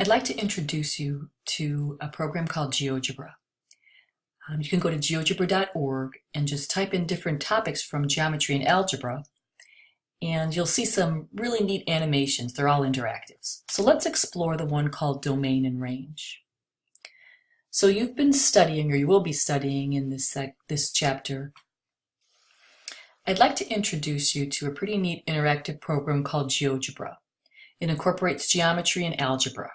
I'd like to introduce you to a program called GeoGebra. You can go to geogebra.org and just type in different topics from geometry and algebra, and you'll see some really neat animations. They're all interactives. So let's explore the one called domain and range. So you've been studying, or you will be studying in this chapter. I'd like to introduce you to a pretty neat interactive program called GeoGebra. It incorporates geometry and algebra.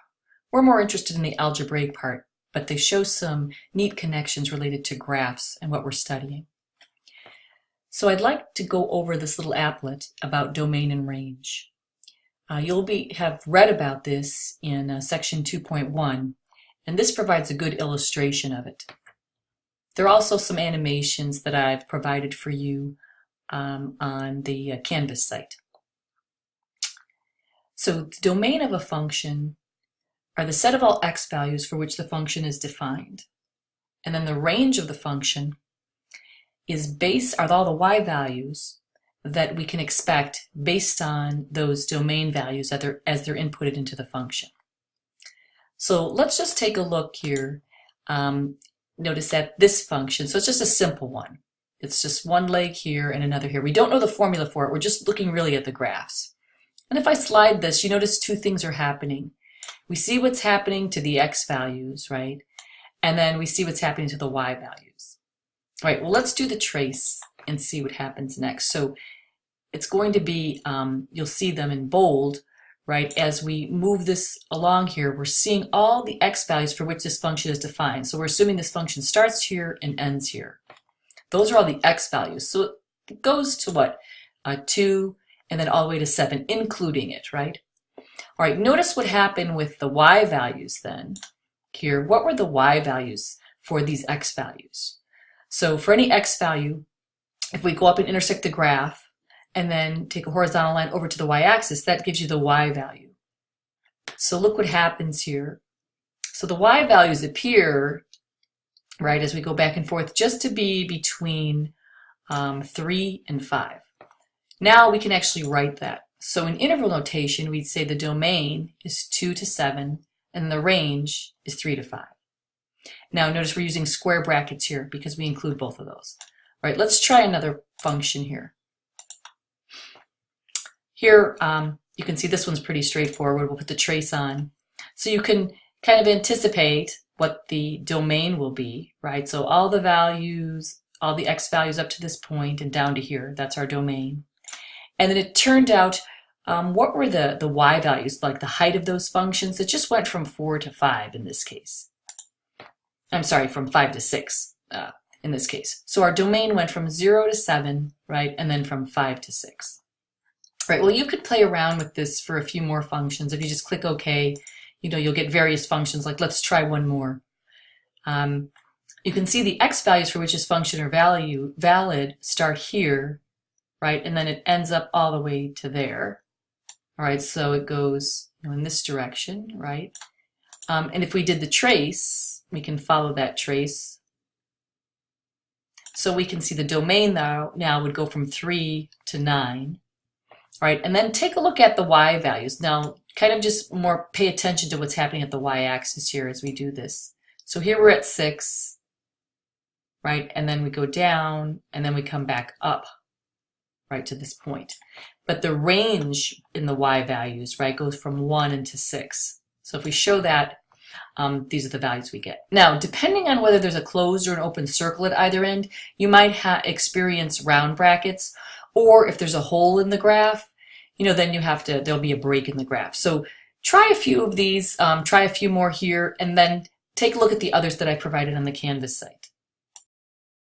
We're more interested in the algebraic part, but they show some neat connections related to graphs and what we're studying. So I'd like to go over this little applet about domain and range. You'll have read about this in section 2.1, and this provides a good illustration of it. There are also some animations that I've provided for you on the Canvas site. So the domain of a function are the set of all x values for which the function is defined. And then the range of the function are all the y values that we can expect based on those domain values as they're inputted into the function. So let's just take a look here. Notice that this function, so it's just a simple one. It's just one leg here and another here. We don't know the formula for it. We're just looking really at the graphs. And if I slide this, you notice two things are happening. We see what's happening to the x values, right? And then we see what's happening to the y values. All right, well, let's do the trace and see what happens next. So it's going to be, you'll see them in bold, right? As we move this along here, we're seeing all the x values for which this function is defined. So we're assuming this function starts here and ends here. Those are all the x values. So it goes to what? 2 and then all the way to 7, including it, right? All right, notice what happened with the y values then. Here, what were the y values for these x values? So for any x value, if we go up and intersect the graph and then take a horizontal line over to the y-axis, that gives you the y value. So look what happens here. So the y values appear, right, as we go back and forth, just to be between 3 and 5. Now we can actually write that. So in interval notation, we'd say the domain is 2 to 7, and the range is 3 to 5. Now notice we're using square brackets here because we include both of those. All right, let's try another function here. Here, you can see this one's pretty straightforward. We'll put the trace on. So you can kind of anticipate what the domain will be, right? So all the values, all the x values up to this point and down to here, that's our domain. And then it turned out, what were the y values, like the height of those functions? It just went from 4 to 5 in this case. I'm sorry, from 5 to 6 in this case. So our domain went from 0 to 7, right, and then from 5 to 6. Right, well, you could play around with this for a few more functions. If you just click OK, you'll get various functions, like let's try one more. You can see the x values for which this function are valid start here, right, and then it ends up all the way to there. All right, so it goes in this direction, right? And if we did the trace, we can follow that trace. So we can see the domain now would go from 3 to 9. All right, and then take a look at the y values. Now, kind of just more pay attention to what's happening at the y-axis here as we do this. So here we're at 6, right? And then we go down, and then we come back up, right, to this point. But the range in the y values, right, goes from 1 into 6. So if we show that, these are the values we get. Now, depending on whether there's a closed or an open circle at either end, you might experience round brackets, or if there's a hole in the graph, then there'll be a break in the graph. So try a few of these, try a few more here, and then take a look at the others that I provided on the Canvas site.